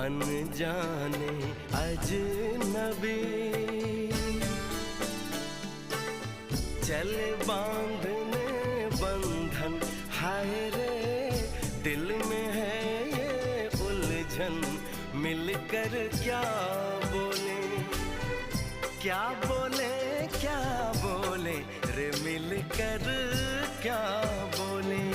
अनजाने अजनबी, चले बांधने बंधन, हाय रे दिल में है ये उलझन, मिलकर क्या बोले, क्या बोले, क्या बोले रे, मिलकर क्या बोले।